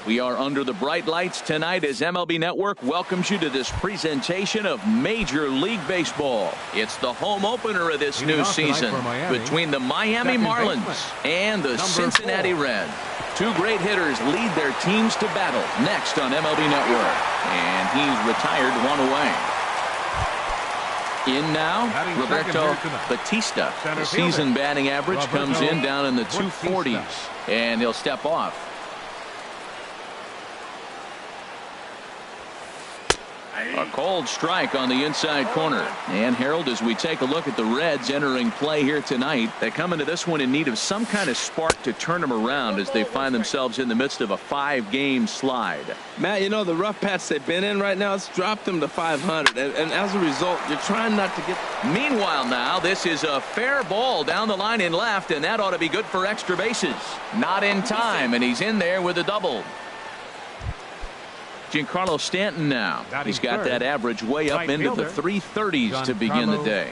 We are under the bright lights tonight as MLB Network welcomes you to this presentation of Major League Baseball. It's the home opener of this new season between the Miami Marlins and the Cincinnati Reds. Two great hitters lead their teams to battle next on MLB Network. And he's retired one away. In now, Roberto Batista. The season batting average comes in down in the 240s. And he'll step off. A cold strike on the inside corner. And Harold, as we take a look at the Reds entering play here tonight, they come into this one in need of some kind of spark to turn them around as they find themselves in the midst of a 5-game slide. Matt, you know, the rough patch they've been in right now, it's dropped them to 500. And as a result, you're trying not to get... Meanwhile now, this is a fair ball down the line in left, and that ought to be good for extra bases. Not in time, and he's in there with a double. Giancarlo Stanton now. He's got that average way up into the 330s to begin the day.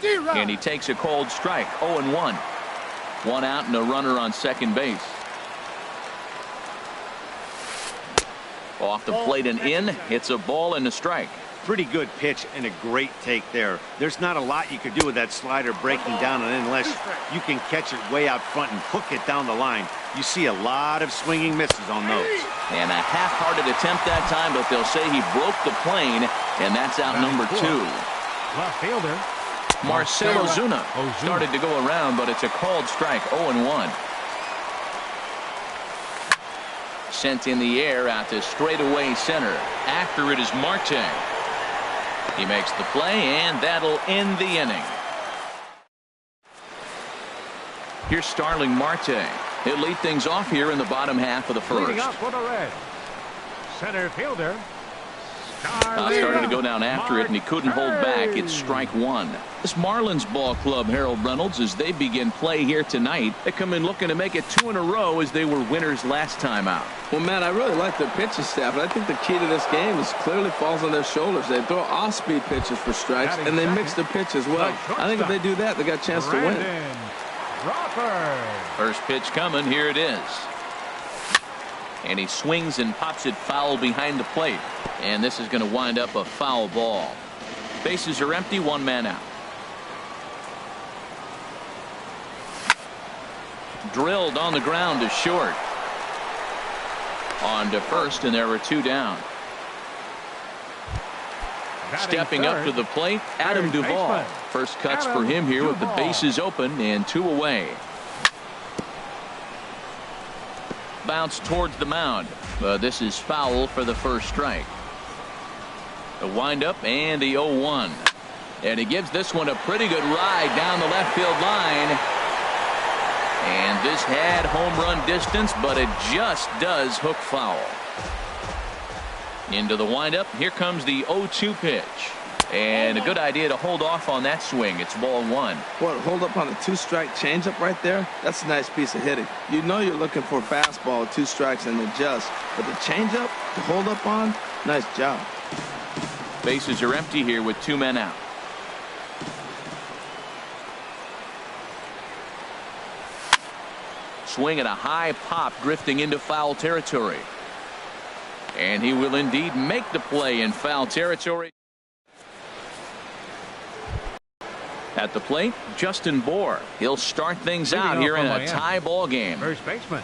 And he takes a cold strike. 0-1. One out and a runner on second base. Off the plate and in. It's a ball and a strike. Pretty good pitch and a great take there. There's not a lot you could do with that slider breaking down, and unless you can catch it way out front and hook it down the line, you see a lot of swinging misses on those. And a half-hearted attempt that time, but they'll say he broke the plane, and that's out number 2. Left fielder Marcell Ozuna started to go around, but it's a called strike. 0-1. Sent in the air out to straightaway center. After it is Marte. He makes the play, and that'll end the inning. Here's Starling Marte. He'll lead things off here in the bottom half of the first. Leading up for the Reds, center fielder started to go down after it, and he couldn't hold back. It's strike 1. This Marlins ball club, Harold Reynolds, as they begin play here tonight, they come in looking to make it 2 in a row as they were winners last time out. Well, man, I really like their pitching staff, and I think the key to this game is clearly falls on their shoulders. They throw off-speed pitches for strikes, and they mix their pitch as well. I think if they do that, they got a chance to win. First pitch coming. Here it is. And he swings and pops it foul behind the plate. And this is going to wind up a foul ball. Bases are empty, 1 man out. Drilled on the ground to short. On to first, and there were 2 down. Stepping up to the plate, Adam Duvall. First cuts for him here with the bases open and 2 away. Bounce towards the mound. This is foul for the first strike. The windup and the 0-1. And he gives this one a pretty good ride down the left field line. And this had home run distance, but it just does hook foul. Into the windup. Here comes the 0-2 pitch. And a good idea to hold off on that swing. It's ball 1. What, hold up on a 2-strike changeup right there? That's a nice piece of hitting. You know you're looking for a fastball with 2 strikes and adjust. But the changeup to hold up on, nice job. Bases are empty here with 2 men out. Swing and a high pop drifting into foul territory. And he will indeed make the play in foul territory. At the plate, Justin Bour. He'll start things out here in a tie ball game. First baseman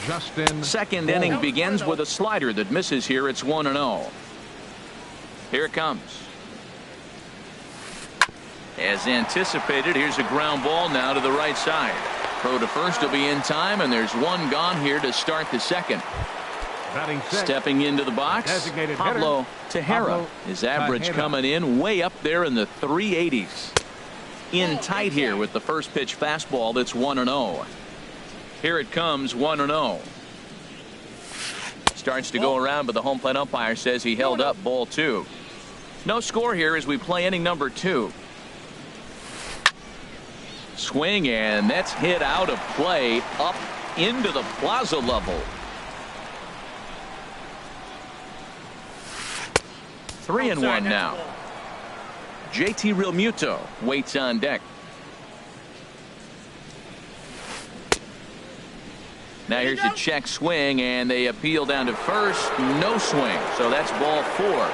Justin. Second inning begins with a slider that misses here. It's 1-0. Here it comes. As anticipated, here's a ground ball now to the right side. Throw to first will be in time, and there's 1 gone here to start the second. Stepping into the box, Pablo Tejera. His average coming in way up there in the 380s. In tight here with the first pitch fastball. That's 1-0. Here it comes, 1-0. Starts to go around, but the home plate umpire says he held up ball 2. No score here as we play inning number 2. Swing, and that's hit out of play up into the plaza level. 3-1 now. JT Realmuto waits on deck. Now here's a check swing, and they appeal down to first. No swing, so that's ball 4.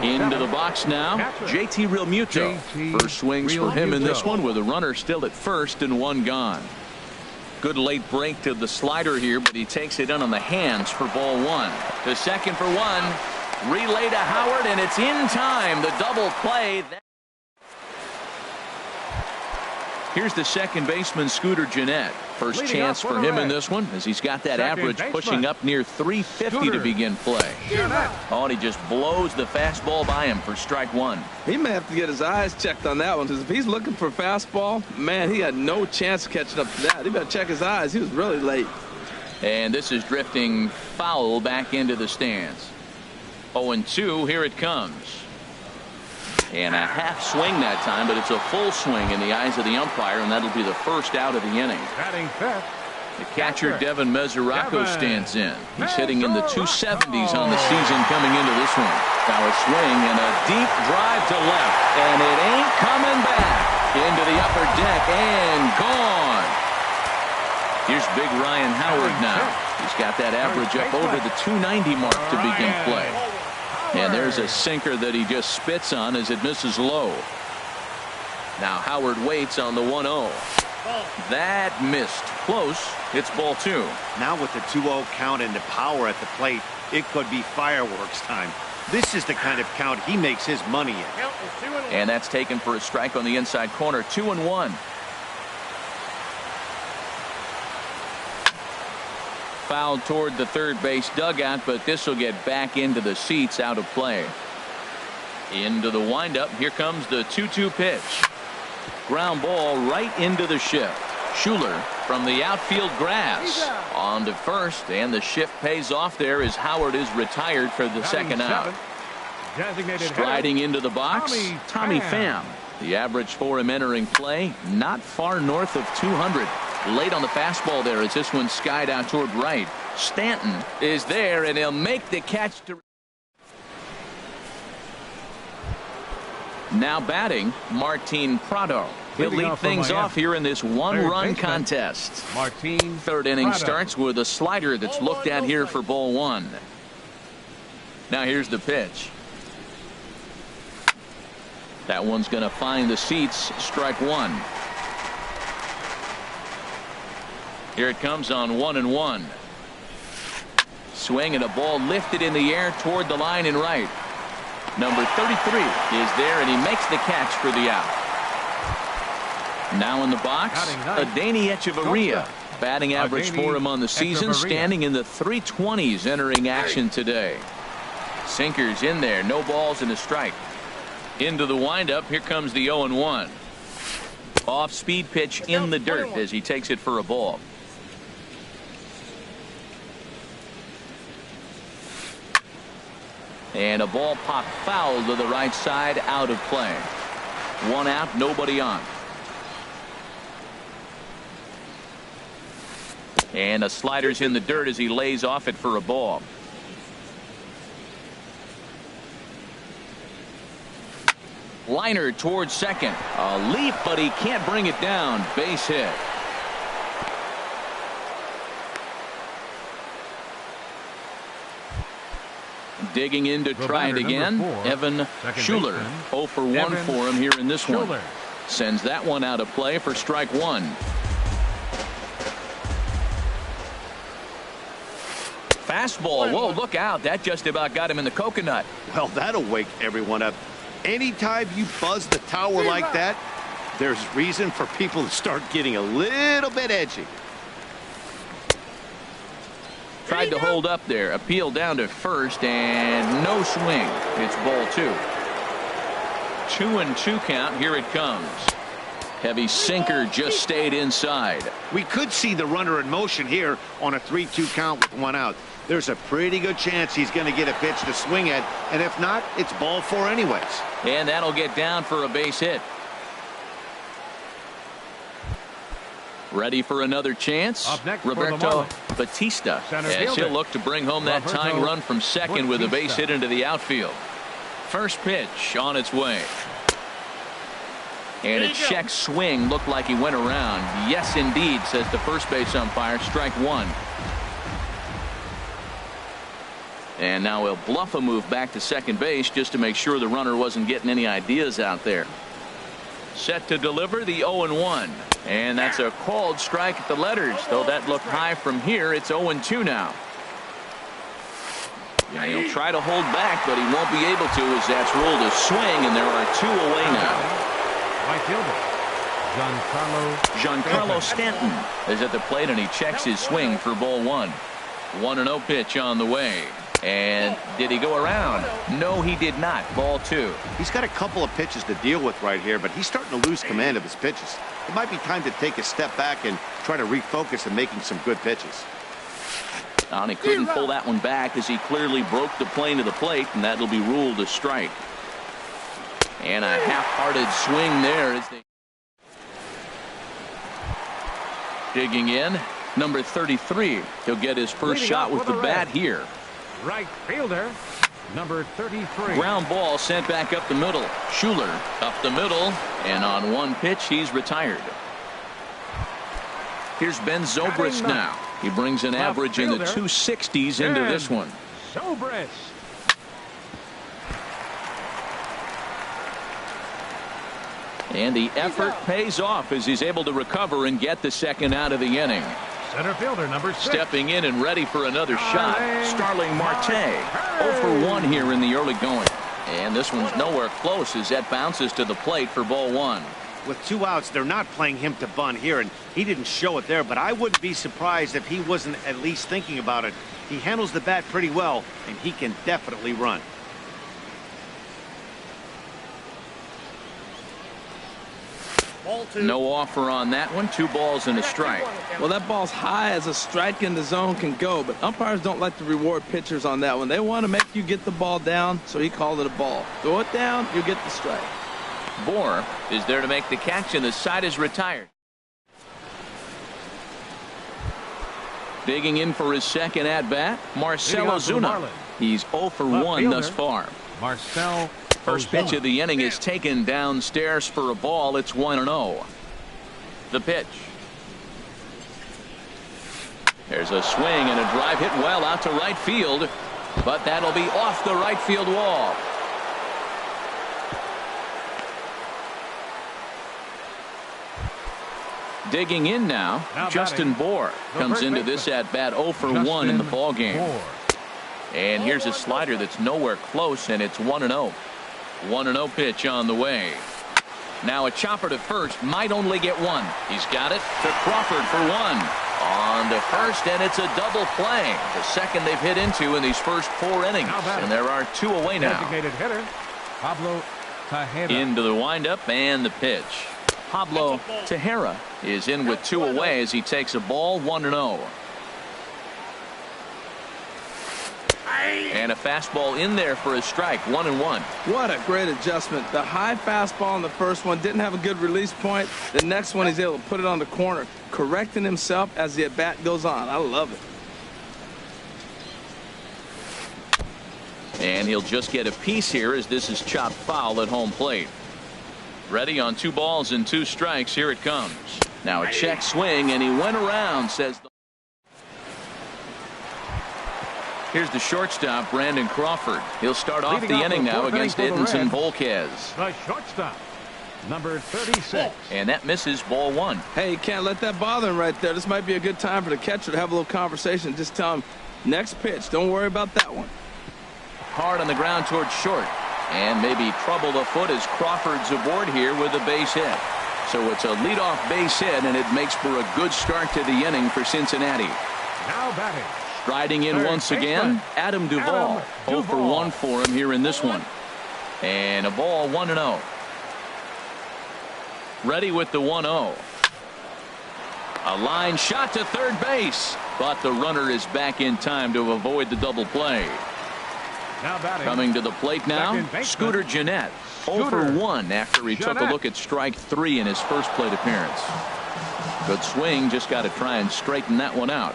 Into the box now, JT Realmuto. First swings for him in this one with a runner still at first and 1 gone. Good late break to the slider here, but he takes it in on the hands for ball 1. To second for 1. Relay to Howard, and it's in time. The double play. Here's the second baseman, Scooter Gennett. First chance for him in this one, as he's got that average pushing up near 350 to begin play. Oh, and he just blows the fastball by him for strike 1. He may have to get his eyes checked on that one, because if he's looking for fastball, man, he had no chance of catching up to that. He better check his eyes. He was really late. And this is drifting foul back into the stands. 0-2, here it comes. And a half swing that time, but it's a full swing in the eyes of the umpire, and that'll be the first out of the inning. The catcher, Devin Mesoraco, stands in. He's hitting in the 270s on the season coming into this one. Now a swing and a deep drive to left, and it ain't coming back. Into the upper deck and gone. Here's big Ryan Howard now. He's got that average up over the 290 mark to begin play. And there's a sinker that he just spits on as it misses low. Now Howard waits on the 1-0. That missed. Close. It's ball 2. Now with the 2-0 count and the power at the plate, it could be fireworks time. This is the kind of count he makes his money in. And that's taken for a strike on the inside corner. 2-1. Fouled toward the third base dugout, but this will get back into the seats, out of play. Into the windup. Here comes the 2-2 pitch. Ground ball right into the shift. Schuler from the outfield grass. On to first, and the shift pays off there as Howard is retired for the second out. Striding into the box, Tommy Pham. The average for him entering play, not far north of 200. Late on the fastball there as this one skied out toward right. Stanton is there, and he'll make the catch to. Now batting, Martin Prado. He'll lead things off here in this one-run contest. Third inning starts with a slider that's looked at here for ball 1. Now here's the pitch. That one's going to find the seats. Strike 1. Here it comes on 1-1. Swing and a ball lifted in the air toward the line and right. Number 33 is there, and he makes the catch for the out. Now in the box, Adeiny Echeverria. Batting average for him on the season, standing in the 320s entering action today. Sinkers in there, no balls and a strike. Into the windup, here comes the 0-1. Off-speed pitch in the dirt as he takes it for a ball. And a ball popped foul to the right side, out of play. 1 out, nobody on. And a slider's in the dirt as he lays off it for a ball. Liner towards second. A leap, but he can't bring it down. Base hit. Digging in to try it again. Evan Schuler. 0 for 1 for him here in this one. Sends that one out of play for strike 1. Fastball. Whoa, look out. That just about got him in the coconut. Well, that'll wake everyone up. Anytime you buzz the tower like that, there's reason for people to start getting a little bit edgy. Tried to hold up there. Appeal down to first, and no swing. It's ball 2. 2-2 count. Here it comes. Heavy sinker just stayed inside. We could see the runner in motion here on a 3-2 count with 1 out. There's a pretty good chance he's going to get a pitch to swing at, and if not, it's ball 4 anyways. And that'll get down for a base hit. Ready for another chance. Roberto Batista, as he'll look to bring home that tying run from second with a base hit into the outfield. First pitch on its way. And a check swing looked like he went around. Yes, indeed, says the first base umpire. Strike one. And now he'll bluff a move back to second base just to make sure the runner wasn't getting any ideas out there. Set to deliver the 0-1. And that's a called strike at the letters. Though that looked high from here, it's 0-2 now. Yeah, he'll try to hold back, but he won't be able to as that's ruled a swing, and there are two away now. Right fielder Giancarlo Stanton is at the plate, and he checks his swing for ball one. 1-0 pitch on the way. And did he go around? No, he did not. Ball two. He's got a couple of pitches to deal with right here, but he's starting to lose command of his pitches. It might be time to take a step back and try to refocus on making some good pitches. And he couldn't pull that one back as he clearly broke the plane to the plate, and that'll be ruled a strike. And a half-hearted swing there as they digging in. Number 33. He'll get his first shot with the bat here. Right fielder, number 33. Ground ball sent back up the middle. Schuler up the middle, and on one pitch he's retired. Here's Ben Zobrist now. He brings an average in the 260s into this one. Zobrist. And the effort pays off as he's able to recover and get the second out of the inning. Center fielder number 6. Stepping in and ready for another shot. Starling Marte. 0 for 1 here in the early going. And this one's nowhere close as that bounces to the plate for ball one. With 2 outs, they're not playing him to bunt here, and he didn't show it there, but I wouldn't be surprised if he wasn't at least thinking about it. He handles the bat pretty well, and he can definitely run. No offer on that one. 2 balls and a strike. Well, that ball's high as a strike in the zone can go, but umpires don't like to reward pitchers on that one. They want to make you get the ball down, so he called it a ball. Throw it down, you get the strike. Bohr is there to make the catch, and the side is retired. Digging in for his second at-bat, Marcell Ozuna. He's 0 for 1 thus far. Marcell. First pitch of the inning is taken downstairs for a ball. It's 1-0. The pitch. There's a swing and a drive hit well out to right field, but that'll be off the right field wall. Digging in now Justin Bohr comes into this at bat 0 for 1 in the ball game. And here's a slider that's nowhere close, and it's 1-0. 1-0 pitch on the way. Now a chopper to first, might only get one. He's got it to Crawford for 1. On to first, and it's a double play. The second they've hit into in these first 4 innings. And there are 2 away now. Designated hitter, Pablo Tejeda. Into the windup and the pitch. Pablo Tejeda is in with 2 away as he takes a ball. 1-0. And a fastball in there for a strike. 1-1. What a great adjustment. The high fastball in the first one didn't have a good release point. The next one he's able to put it on the corner, correcting himself as the at bat goes on. I love it. And he'll just get a piece here as this is chopped foul at home plate. Ready on 2 balls and 2 strikes. Here it comes. Now a check swing, and he went around, says the. Here's the shortstop, Brandon Crawford. He'll start off the inning now against Edinson Volquez. The shortstop, number 36. And that misses, ball 1. Hey, you can't let that bother him right there. This might be a good time for the catcher to have a little conversation. Just tell him, next pitch, don't worry about that one. Hard on the ground towards short. And maybe trouble afoot as Crawford's aboard here with a base hit. So it's a leadoff base hit, and it makes for a good start to the inning for Cincinnati. Now batting. Striding in once again, Adam Duvall. 0 for 1 for him here in this one. And a ball, 1-0. Ready with the 1-0. A line shot to third base, but the runner is back in time to avoid the double play. Now batting. Coming to the plate now, Scooter Gennett. 0 for 1 after he took a look at strike 3 in his first plate appearance. Good swing, just got to try and straighten that one out.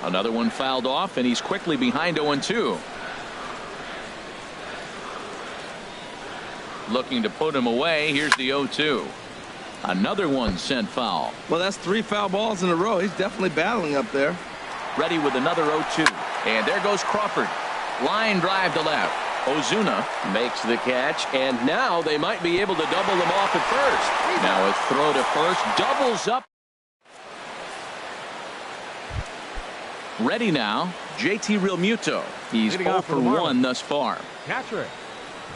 Another one fouled off, and he's quickly behind 0-2. looking to put him away. Here's the 0-2. Another one sent foul. Well, that's 3 foul balls in a row. He's definitely battling up there. Ready with another 0-2. And there goes Crawford. Line drive to left. Ozuna makes the catch, and now they might be able to double them off at first. Now a throw to first, doubles up. Ready now, JT Realmuto. He's 0 for 1 thus far. Catcher,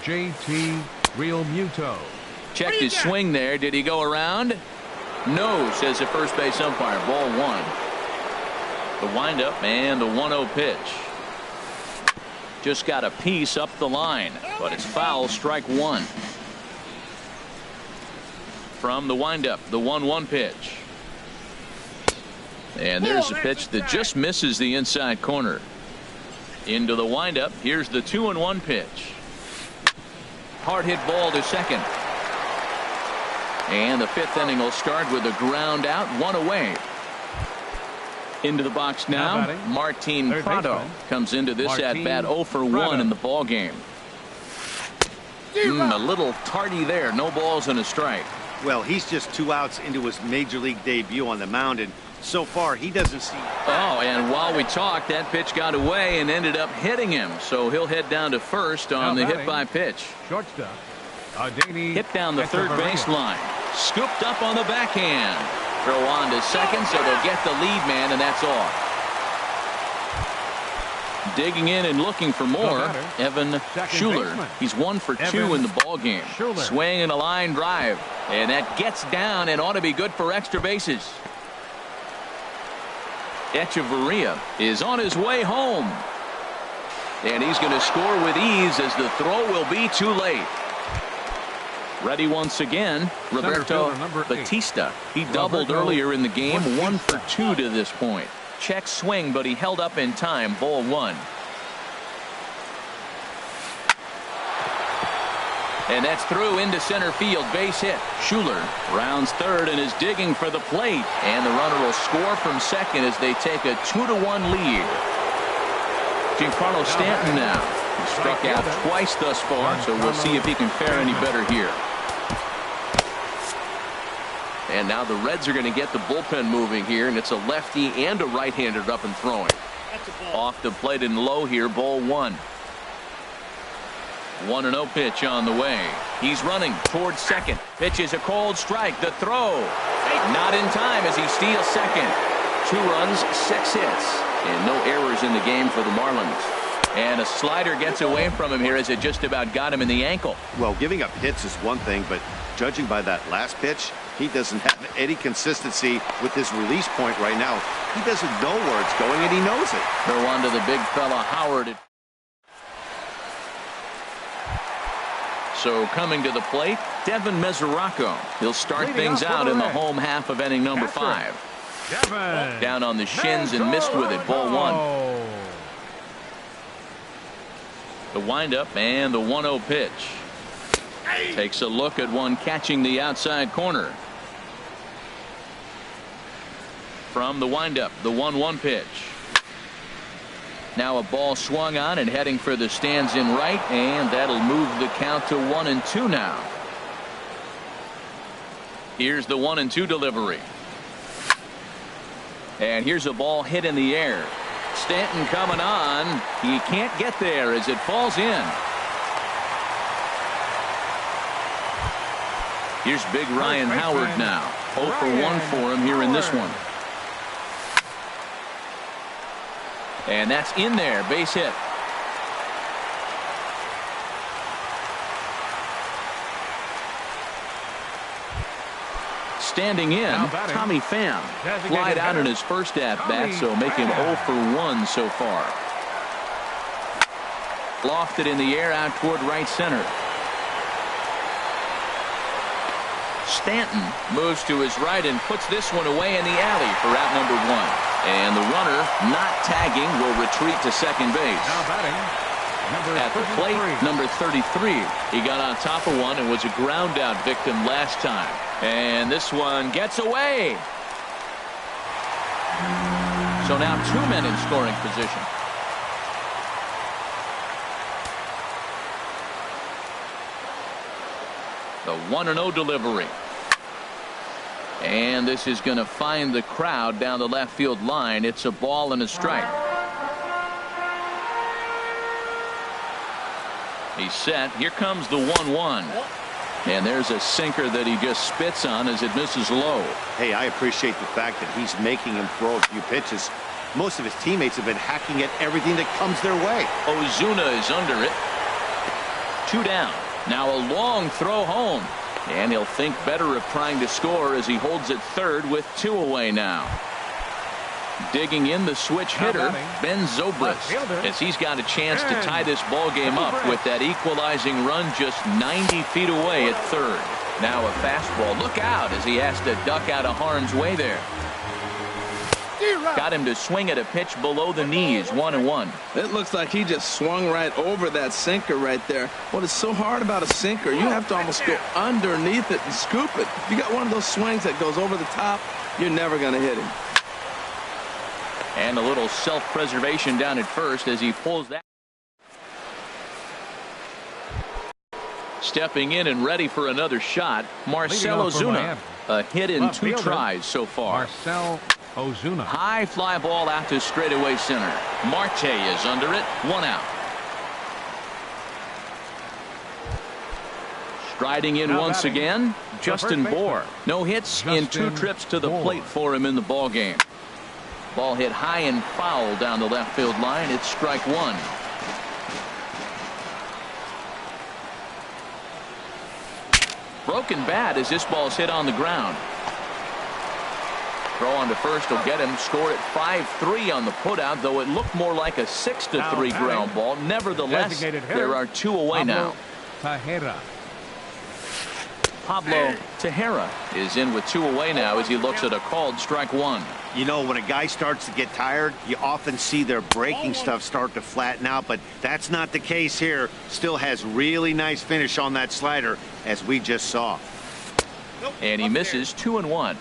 JT Realmuto. Checked his swing there. Did he go around? No, says the first base umpire. Ball 1. The windup and the 1-0 pitch. Just got a piece up the line, but it's foul. Strike 1. From the windup, the 1-1 pitch. And there's a pitch that just misses the inside corner. Into the windup. Here's the 2-1 pitch. Hard hit ball to second. And the 5th inning will start with a ground out, 1 away. Into the box now. Martin Prado comes into this at bat 0 for 1 in the ball game. A little tardy there. No balls and a strike. Well, he's just 2 outs into his major league debut on the mound, and so far he doesn't see. Oh, and while we talked, that pitch got away and ended up hitting him. So he'll head down to first on the hit by pitch. Shortstop. Hit down the third baseline. Scooped up on the backhand. Throw on to second, so they'll get the lead man, and that's all. Digging in and looking for more, Evan Schuler. He's 1 for 2 in the ball game. Swing and a line drive, and that gets down and ought to be good for extra bases. Echeverria is on his way home, and he's going to score with ease as the throw will be too late. Ready once again, Roberto Batista. He doubled earlier in the game, 1 for 2 to this point. Check swing, but he held up in time. Ball 1. And that's through into center field. Base hit. Schuler rounds third and is digging for the plate. And the runner will score from second as they take a 2-1 lead. Giancarlo Stanton now. He struck out twice thus far, so we'll see if he can fare any better here. And now the Reds are going to get the bullpen moving here, and it's a lefty and a right-hander up and throwing. Off the plate and low here, ball 1. 1-0 pitch on the way. He's running towards second. Pitch is a cold strike. The throw. Not in time as he steals second. 2 runs, 6 hits, and no errors in the game for the Marlins. And a slider gets away from him here as it just about got him in the ankle. Well, giving up hits is one thing, but judging by that last pitch, he doesn't have any consistency with his release point right now. He doesn't know where it's going, and he knows it. Throw on to the big fella Howard. So coming to the plate, Devin Mesoraco. He'll start things out in the home half of inning number 5. Down on the shins and missed with it. Ball 1. The windup and the 1-0 pitch. Takes a look at one catching the outside corner. From the windup, the 1-1 pitch. Now a ball swung on and heading for the stands in right, and that'll move the count to 1-2 now. Here's the 1-2 delivery. And here's a ball hit in the air. Stanton coming on. He can't get there as it falls in. Here's big Ryan Howard now. 0 for 1 for him here in this one. And that's in there. Base hit. Standing in, Tommy Pham. Flied out in his first at-bat, so make him 0 for 1 so far. Lofted in the air out toward right center. Stanton moves to his right and puts this one away in the alley for out number 1. And the runner, not tagging, will retreat to second base. At the plate, number 33. He got on top of one and was a ground out victim last time. And this one gets away. So now 2 men in scoring position. The 1-0 delivery. And this is going to find the crowd down the left field line. It's a ball and a strike. He's set. Here comes the 1-1. And there's a sinker that he just spits on as it misses low. Hey, I appreciate the fact that he's making him throw a few pitches. Most of his teammates have been hacking at everything that comes their way. Ozuna is under it. 2 down. Now a long throw home. And he'll think better of trying to score as he holds it third with 2 away now. Digging in the switch hitter, Ben Zobrist, as he's got a chance to tie this ball game up with that equalizing run just 90 feet away at third. Now a fastball. Look out as he has to duck out of harm's way there. Got him to swing at a pitch below the knees. 1-1. It looks like he just swung right over that sinker right there. What is so hard about a sinker, you have to almost go underneath it and scoop it. If you got one of those swings that goes over the top, you're never going to hit him. And a little self-preservation down at first as he pulls that. Stepping in and ready for another shot, Marcell Ozuna. A hit in 2 tries so far. Marcell Ozuna. High fly ball out to straightaway center. Marte is under it. 1 out. Striding in once again, Justin Bour. No hits in 2 trips to the plate for him in the ball game. Ball hit high and foul down the left field line. It's strike 1. Broken bat as this ball's hit on the ground. Throw on to first will get him. Scored at 5-3 on the putout, though it looked more like a 6-3 ground ball. Nevertheless, there are 2 away now. Pablo Tejera is in with 2 away now as he looks at a called strike 1. You know, when a guy starts to get tired, you often see their breaking stuff start to flatten out, but that's not the case here. Still has really nice finish on that slider, as we just saw. And he misses. 2-1.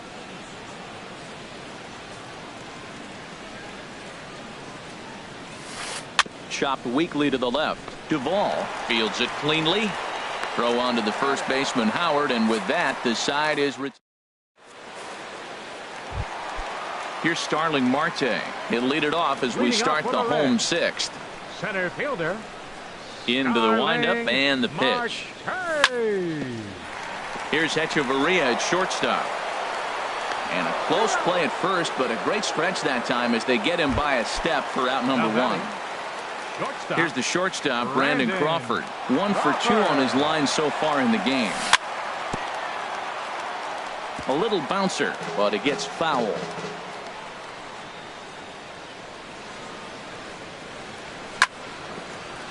Chopped weakly to the left. Duvall fields it cleanly. Throw on to the first baseman Howard, and with that the side is retired. Here's Starling Marte. He'll lead it off as we start the home 6th. Center fielder. Into the windup and the pitch. Here's Hechavarria at shortstop. And a close play at first, but a great stretch that time as they get him by a step for out number 1. Here's the shortstop, Brandon Crawford. 1 for 2 on his line so far in the game. A little bouncer, but it gets foul.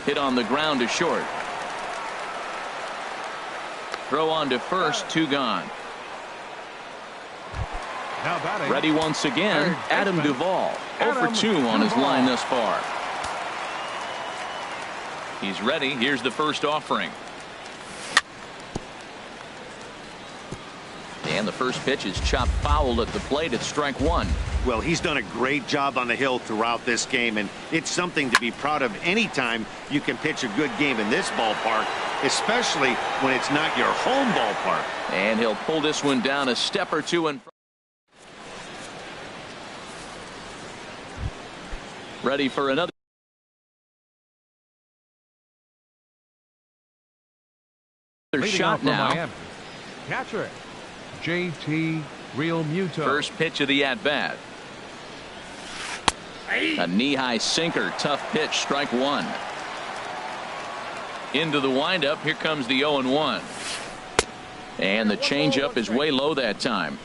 Hit on the ground to short. Throw on to first, 2 gone. Ready once again, Adam Duvall. 0 for 2 on his line thus far. He's ready. Here's the first offering. And the first pitch is chopped foul at the plate. It's strike 1. Well, he's done a great job on the hill throughout this game, and it's something to be proud of anytime you can pitch a good game in this ballpark, especially when it's not your home ballpark. And he'll pull this one down a step or 2 in front. Ready for another shot now. Catcher JT Realmuto. First pitch of the at-bat. A knee-high sinker. Tough pitch. Strike 1. Into the windup. Here comes the 0-1. And the changeup is way low that time.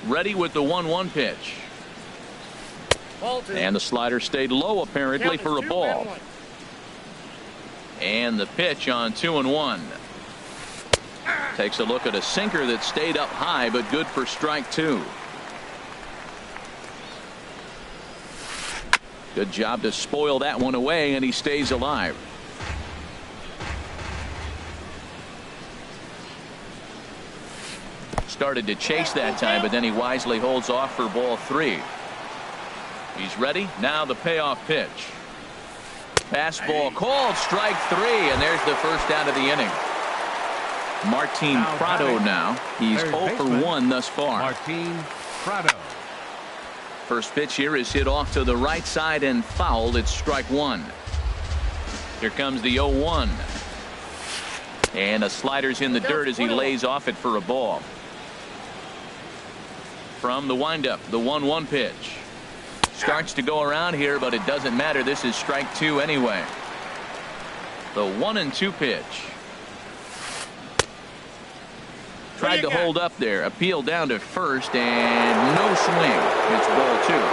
Ready with the 1-1 pitch. And the slider stayed low apparently for a ball. And the pitch on 2-1. Takes a look at a sinker that stayed up high, but good for strike 2. Good job to spoil that one away, and he stays alive. Started to chase that time, but then he wisely holds off for ball 3. He's ready. Now the payoff pitch. Fastball called, strike 3, and there's the first out of the inning. Martin Prado now. He's 0 for 1 thus far. Martin Prado. First pitch here is hit off to the right side and fouled. It's strike one. Here comes the 0-1. And a slider's in the dirt as he lays off it for a ball. From the windup, the 1-1 pitch. Starts to go around here, but it doesn't matter. This is strike two anyway. The 1-2 pitch. Tried to hold up there. Appeal down to first, and no swing. It's ball two.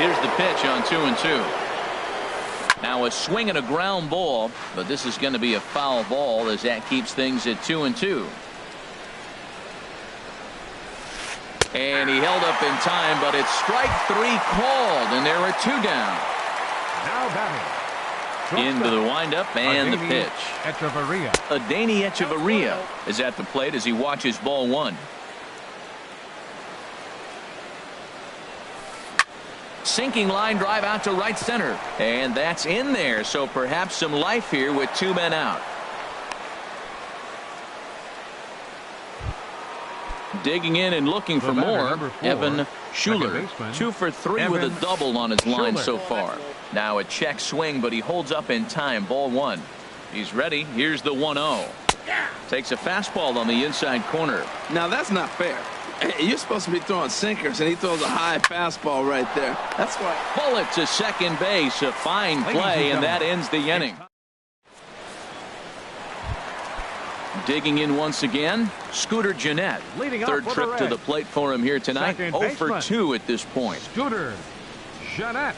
Here's the pitch on 2-2. Now a swing and a ground ball, but this is going to be a foul ball as that keeps things at 2-2. And he held up in time, but it's strike three called, and there are two down. Now batting. Into the windup and the pitch. Adeiny Echeverria is at the plate as he watches ball one. Sinking line drive out to right center. And that's in there, so perhaps some life here with two men out. Digging in and looking for more, Evan Schuler. 2 for 3 with a double on his line so far. Now a check swing, but he holds up in time. Ball one. He's ready. Here's the 1-0. Takes a fastball on the inside corner. Now that's not fair. You're supposed to be throwing sinkers, and he throws a high fastball right there. That's why. Bullet to second base. A fine play, and that ends the inning. Digging in once again, Scooter Gennett. Third trip to the plate for him here tonight. 0 for 2 at this point. Scooter Gennett.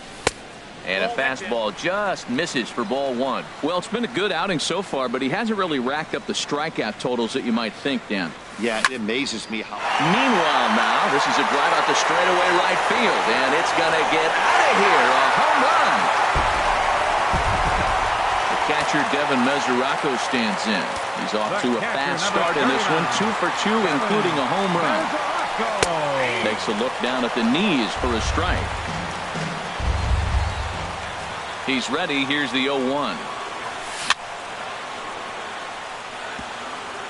And a fastball just misses for ball one. Well, it's been a good outing so far, but he hasn't really racked up the strikeout totals that you might think, Dan. Yeah, it amazes me how. Meanwhile now, this is a drive out to straightaway right field, and it's going to get out of here. A home run. The catcher, Devin Mesoraco, stands in. He's off to a fast start in this one. 2 for 2, including a home run. Takes a look down at the knees for a strike. He's ready. Here's the 0-1.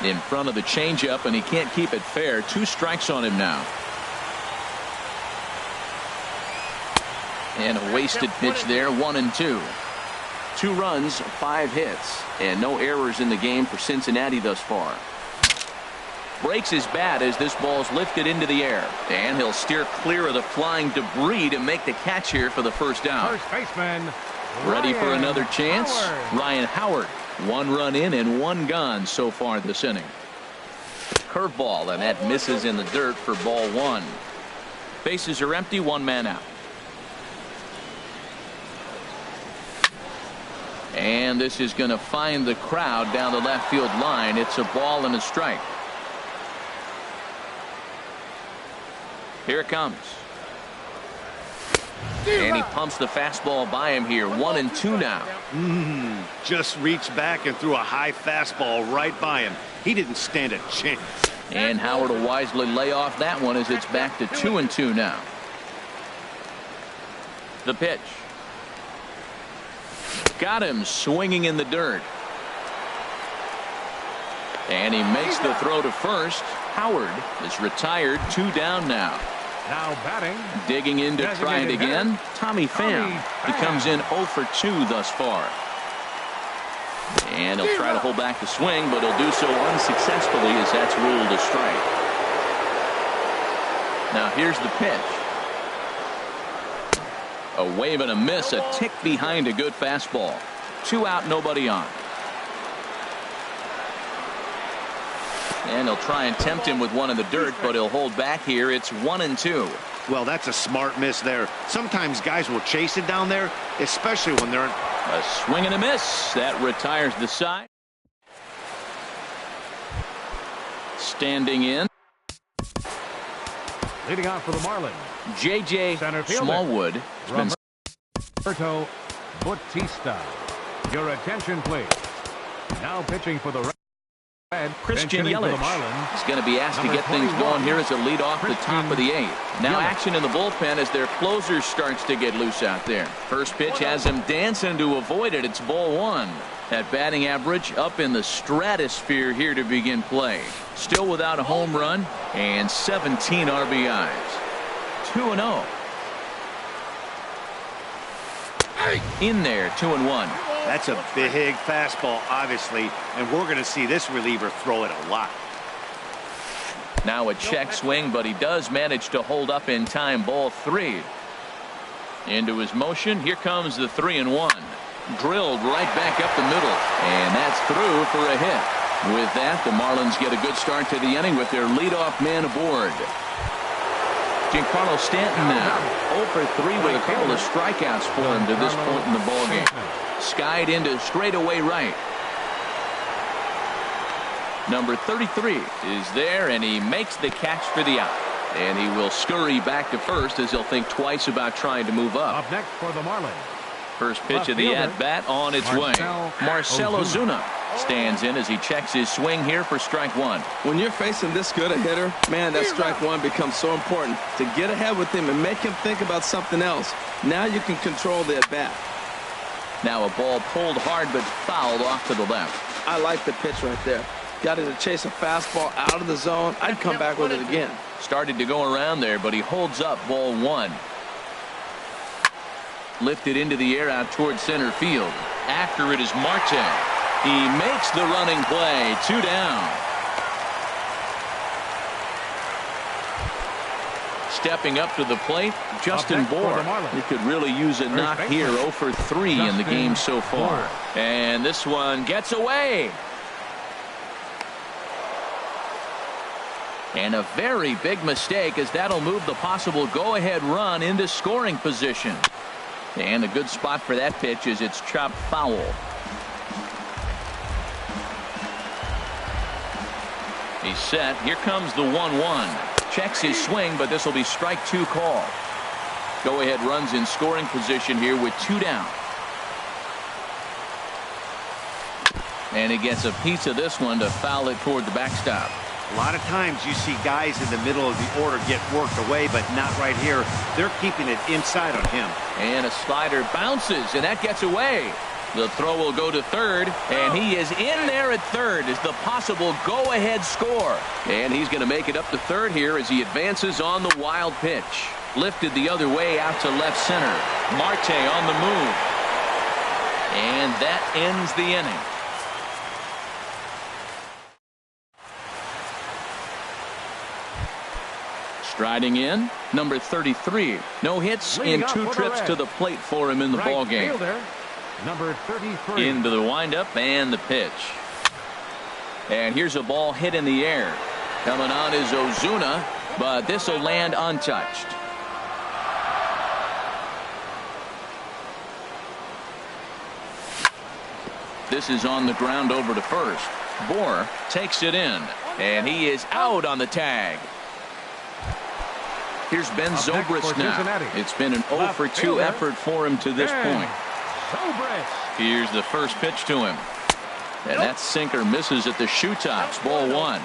In front of the changeup, and he can't keep it fair. 2 strikes on him now. And a wasted pitch there. 1-2. 2 runs, 5 hits, and no errors in the game for Cincinnati thus far. Breaks his bat as this ball's lifted into the air, and he'll steer clear of the flying debris to make the catch here for the first down. First baseman. Ready for another chance? Ryan Howard. 1 run in and 1 gone so far this inning. Curveball, and that misses in the dirt for ball one. Bases are empty, 1 man out. And this is going to find the crowd down the left field line. It's a ball and a strike. Here it comes. And he pumps the fastball by him here. 1-2 now. Just reached back and threw a high fastball right by him. He didn't stand a chance. And Howard will wisely lay off that one as it's back to 2-2 now. The pitch. Got him swinging in the dirt. And he makes the throw to first. Howard is retired. 2 down now. Now batting. Digging in to try it again. Tommy Pham. He comes in 0 for 2 thus far. And he'll try to hold back the swing, but he'll do so unsuccessfully as that's ruled a strike. Now here's the pitch. A wave and a miss, a tick behind a good fastball. 2 out, nobody on. And he'll try and tempt him with one in the dirt, but he'll hold back here. It's 1-2. Well, that's a smart miss there. Sometimes guys will chase it down there, especially when they're in. A swing and a miss. That retires the side. Standing in. Leading off for the Marlins. J.J. Smallwood. Roberto Bautista. Your attention, please. Now pitching for the Christian Yelich is going to be asked to get things going here as a lead off the top of the 8th. Now action in the bullpen as their closer starts to get loose out there. First pitch has him dancing to avoid it. It's ball 1. That batting average up in the stratosphere here to begin play. Still without a home run and 17 RBIs. 2-0. In there, 2-1. That's a big fastball, obviously, and we're going to see this reliever throw it a lot. Now a check swing, but he does manage to hold up in time. Ball 3. Into his motion. Here comes the 3-1. Drilled right back up the middle, and that's through for a hit. With that, the Marlins get a good start to the inning with their leadoff man aboard. Giancarlo Stanton now 0 for 3 with a couple of strikeouts for him to this point in the ballgame. Skied into straightaway right. Number 33 is there, and he makes the catch for the out. And he will scurry back to first as he'll think twice about trying to move up. Up next for the Marlins. First pitch of the at-bat on its way. Marcell Ozuna stands in as he checks his swing here for strike 1. When you're facing this good a hitter, man, that strike 1 becomes so important to get ahead with him and make him think about something else. Now you can control the at-bat. Now a ball pulled hard but fouled off to the left. I like the pitch right there. Got it to chase a fastball out of the zone. I'd come back with it again. Started to go around there, but he holds up ball 1. Lifted into the air out towards center field. After it is Marte. He makes the running play. 2 down. Stepping up to the plate, Justin Bour. He could really use a knock here. 0 for 3 in the game so far. And this one gets away. And a very big mistake, as that'll move the possible go-ahead run into scoring position. And a good spot for that pitch is it's chopped foul. He's set. Here comes the 1-1. Checks his swing, but this will be strike 2 call. Go-ahead runs in scoring position here with 2 down. And he gets a piece of this one to foul it toward the backstop. A lot of times you see guys in the middle of the order get worked away, but not right here. They're keeping it inside on him. And a slider bounces, and that gets away. The throw will go to third, and he is in there at third as the possible go-ahead score. And he's going to make it up to third here as he advances on the wild pitch. Lifted the other way out to left center. Marte on the move. And that ends the inning. Striding in, number 33. No hits in 2 trips to the plate for him in the ballgame. Number 33. Into the windup and the pitch. And here's a ball hit in the air. Coming on is Ozuna, but this will land untouched. This is on the ground over to first. Bour takes it in, and he is out on the tag. Here's Ben Zobrist now. It's been an 0 for 2 effort for him to this point. Here's the first pitch to him. And that sinker misses at the shoe tops. Ball 1.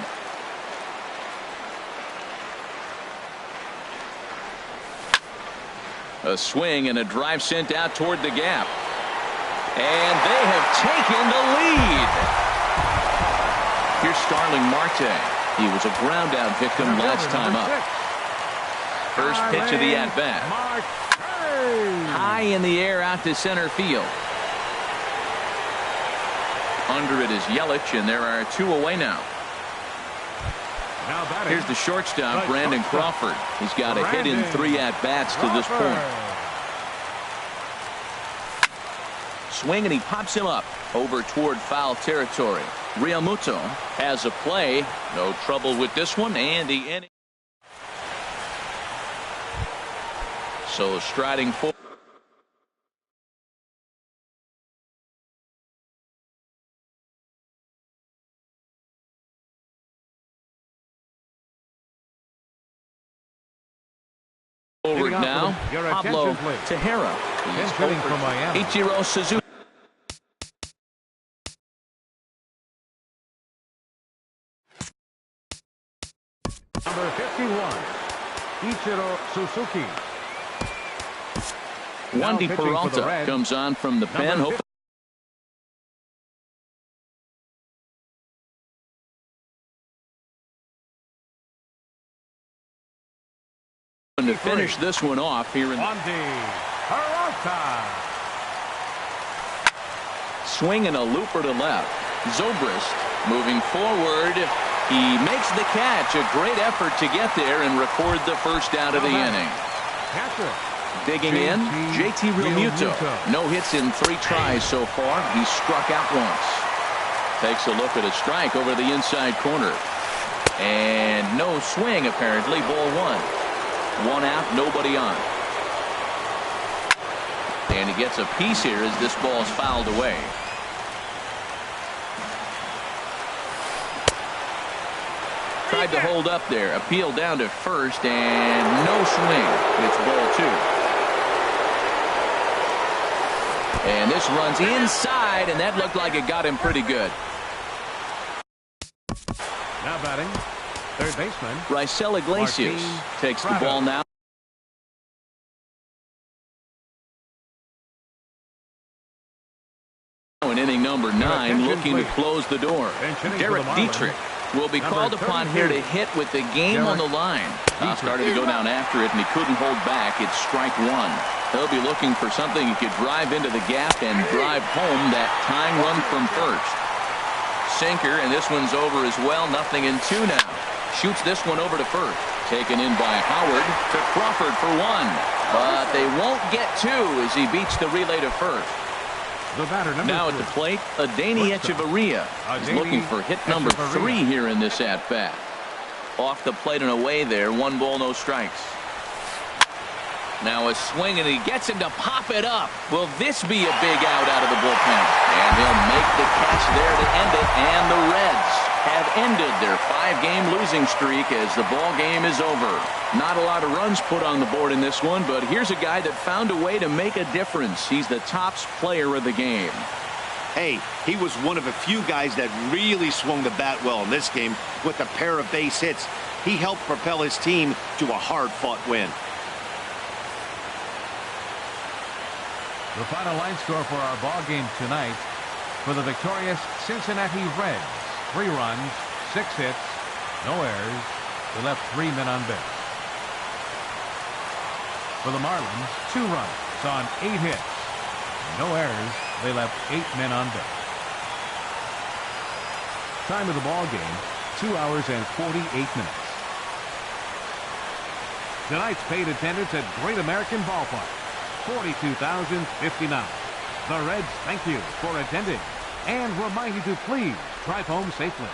A swing and a drive sent out toward the gap. And they have taken the lead. Here's Starling Marte. He was a ground out victim last time up. First pitch of the at-bat. High in the air out to center field. Under it is Yelich, and there are 2 away now. Here's the shortstop, Brandon Crawford. He's got a hit in 3 at-bats to this point. Swing, and he pops him up over toward foul territory. Realmuto has a play. No trouble with this one, and the inning. So striding forward. Forward now, Pablo Tejera. He's over Ichiro Suzuki. 2-1. Ichiro Suzuki. Wandy Peralta comes on from the pen. Hoping to finish this one off here in Wandy Peralta. Swinging a looper to left. Zobrist moving forward. He makes the catch. A great effort to get there and record the first out of the inning. Digging in, JT Realmuto. No hits in 3 tries so far. He struck out once. Takes a look at a strike over the inside corner. And no swing apparently. Ball 1. 1 out, nobody on. And he gets a piece here as this ball is fouled away. Tried to hold up there. Appeal down to first and no swing. It's ball 2. And this runs inside, and that looked like it got him pretty good. Now batting, third baseman Raisel Iglesias takes the ball now. In inning number 9, looking to close the door. Derek Dietrich will be called upon here to hit with the game on the line. Started to go down after it, and he couldn't hold back. It's strike 1. He'll be looking for something he could drive into the gap and drive home that tying run from first. Sinker, and this one's over as well. 0-2 now. Shoots this one over to first. Taken in by Howard to Crawford for 1. But they won't get 2 as he beats the relay to first. The batter, now at the plate, Adeiny Echeverria is looking for hit number 3 here in this at-bat. Off the plate and away there. 1 ball, no strikes. Now a swing, and he gets him to pop it up. Will this be a big out of the bullpen? And he'll make the catch there to end it. And the Reds have ended their 5-game losing streak as the ball game is over. Not a lot of runs put on the board in this one, but here's a guy that found a way to make a difference. He's the tops player of the game. Hey, he was one of a few guys that really swung the bat well in this game with a pair of base hits. He helped propel his team to a hard-fought win. The final line score for our ball game tonight: for the victorious Cincinnati Reds, 3 runs, 6 hits, no errors. They left 3 men on base. For the Marlins, 2 runs on 8 hits, no errors. They left 8 men on base. Time of the ball game, 2 hours and 48 minutes. Tonight's paid attendance at Great American Ballpark, 42,059. The Reds thank you for attending and remind you to please drive home safely.